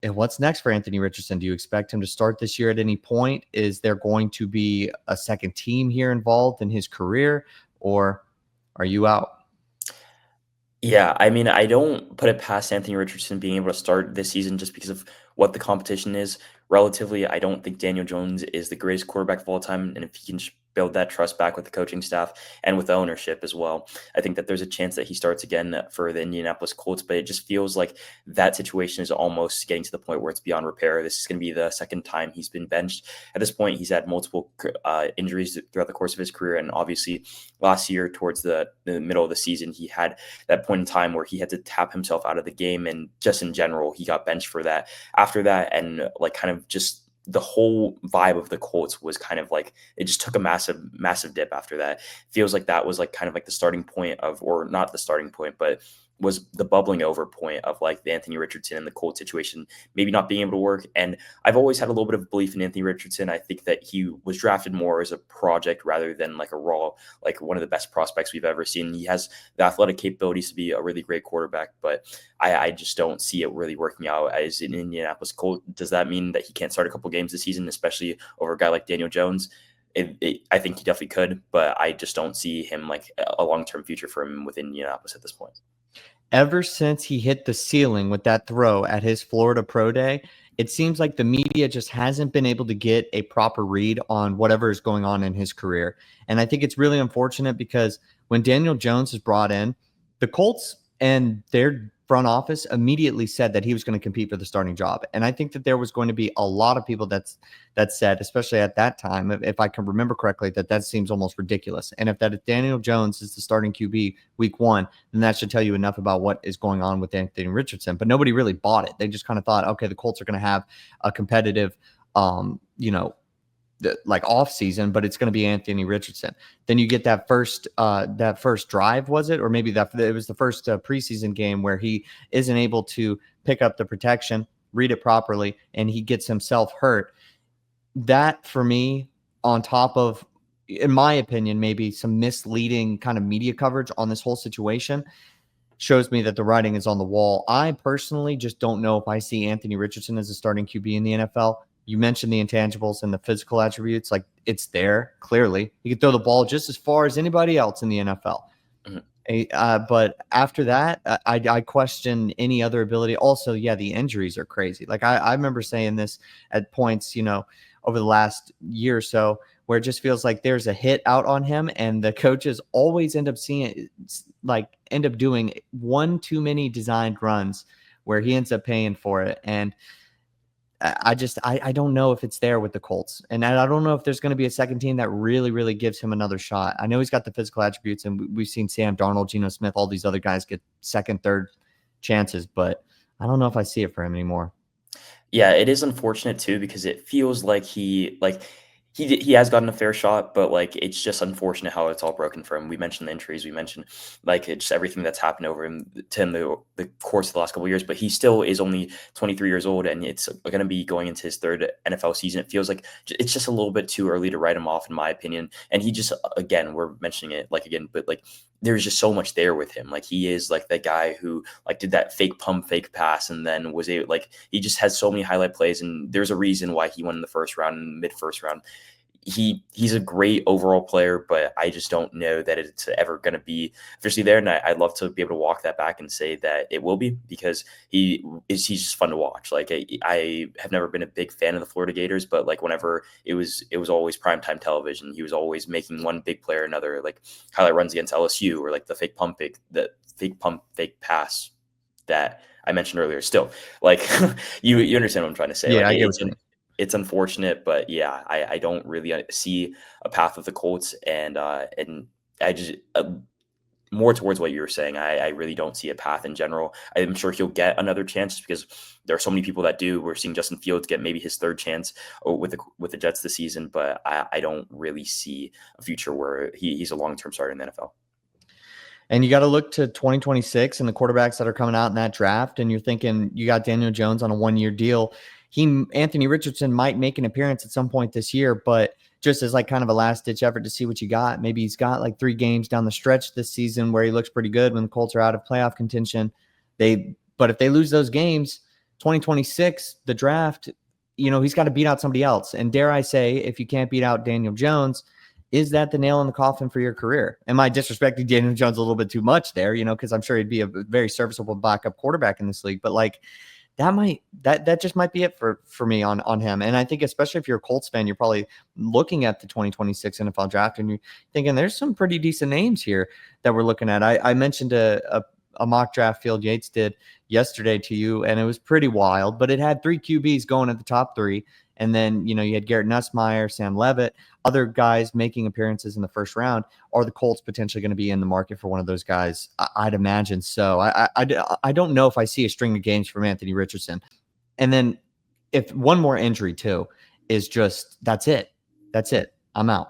And what's next for Anthony Richardson? Do you expect him to start this year at any point? Is there going to be a second team here involved in his career, or are you out? Yeah, I mean, I don't put it past Anthony Richardson being able to start this season just because of what the competition is. Relatively, I don't think Daniel Jones is the greatest quarterback of all time, and if he can just build that trust back with the coaching staff and with the ownership as well, I think that there's a chance that he starts again for the Indianapolis Colts. But it just feels like that situation is almost getting to the point where it's beyond repair. This is going to be the second time he's been benched. At this point, he's had multiple injuries throughout the course of his career, and obviously last year towards the middle of the season, he had that point in time where he had to tap himself out of the game, and just in general he got benched for that after that. And like kind of just the whole vibe of the Colts was kind of like it just took a massive dip after that. Feels like that was like kind of like the starting point of, or not the starting point, but was the bubbling over point of like the Anthony Richardson and the Colts situation maybe not being able to work. And I've always had a little bit of belief in Anthony Richardson. I think that he was drafted more as a project rather than like a raw, like one of the best prospects we've ever seen. He has the athletic capabilities to be a really great quarterback, but I just don't see it really working out as an Indianapolis Colt. Does that mean that he can't start a couple games this season, especially over a guy like Daniel Jones? I think he definitely could, but I just don't see him like a long-term future for him with Indianapolis at this point. Ever since he hit the ceiling with that throw at his Florida Pro Day, it seems like the media just hasn't been able to get a proper read on whatever is going on in his career. And I think it's really unfortunate because when Daniel Jones is brought in, the Colts and their front office immediately said that he was going to compete for the starting job. And I think that there was going to be a lot of people that said, especially at that time, if I can remember correctly, that seems almost ridiculous. And if Daniel Jones is the starting QB week one, then that should tell you enough about what is going on with Anthony Richardson. But nobody really bought it. They just kind of thought, okay, the Colts are going to have a competitive, like off season, but it's going to be Anthony Richardson. Then you get that first drive, was it? Or maybe it was the first preseason game where he isn't able to pick up the protection, read it properly, and he gets himself hurt. That for me, on top of, in my opinion, maybe some misleading kind of media coverage on this whole situation, shows me that the writing is on the wall. I personally just don't know if I see Anthony Richardson as a starting QB in the NFL. You mentioned the intangibles and the physical attributes. Like, it's there, clearly. He can throw the ball just as far as anybody else in the NFL. Mm-hmm. But after that, I question any other ability. Also, yeah, the injuries are crazy. Like, I remember saying this at points, over the last year or so, where it just feels like there's a hit out on him, and the coaches always end up doing one too many designed runs where he ends up paying for it. And I don't know if it's there with the Colts. And I don't know if there's going to be a second team that really, really gives him another shot. I know he's got the physical attributes, and we've seen Sam Darnold, Geno Smith, all these other guys get second, third chances, but I don't know if I see it for him anymore. Yeah, it is unfortunate too because it feels like he has gotten a fair shot, but like it's just unfortunate how it's all broken for him. We mentioned the injuries, we mentioned like it's everything that's happened over him to him the course of the last couple of years, but he still is only 23 years old, and it's going to be going into his third NFL season. It feels like it's just a little bit too early to write him off, in my opinion. And he just, again, we're mentioning it but like there's just so much there with him. Like he is like that guy who like did that fake pump, fake pass, and then was able, like he just has so many highlight plays, and there's a reason why he won in the first round and mid first round. He's a great overall player, but I just don't know that it's ever going to be officially there. And I'd love to be able to walk that back and say that it will be, because he's just fun to watch. Like I have never been a big fan of the Florida Gators, but like whenever it was always primetime television. He was always making one big play or another, like highlight runs against LSU, or like the fake pump, fake pass that I mentioned earlier. Still, like you understand what I'm trying to say. Yeah, like, I get what you mean. It's unfortunate, but yeah, I don't really see a path with the Colts, and I just more towards what you were saying. I really don't see a path in general. I'm sure he'll get another chance because there are so many people that do. We're seeing Justin Fields get maybe his third chance with the Jets this season, but I don't really see a future where he's a long-term starter in the NFL. And you got to look to 2026 and the quarterbacks that are coming out in that draft. And you're thinking you got Daniel Jones on a 1-year deal. Anthony Richardson might make an appearance at some point this year, but just as like kind of a last ditch effort to see what you got. Maybe he's got like 3 games down the stretch this season where he looks pretty good when the Colts are out of playoff contention. But if they lose those games, 2026, the draft, he's got to beat out somebody else. And dare I say, if you can't beat out Daniel Jones, is that the nail in the coffin for your career? Am I disrespecting Daniel Jones a little bit too much there? Because I'm sure he'd be a very serviceable backup quarterback in this league. But like that just might be it for me on him. And I think especially if you're a Colts fan, you're probably looking at the 2026 NFL draft and you're thinking there's some pretty decent names here that we're looking at. I mentioned a mock draft Field Yates did yesterday to you, and it was pretty wild, but it had 3 QBs going at the top 3. And then, you had Garrett Nussmeier, Sam Levitt, other guys making appearances in the first round. Are the Colts potentially going to be in the market for one of those guys? I'd imagine so. I don't know if I see a string of games from Anthony Richardson. And then if one more injury too is just, that's it. I'm out.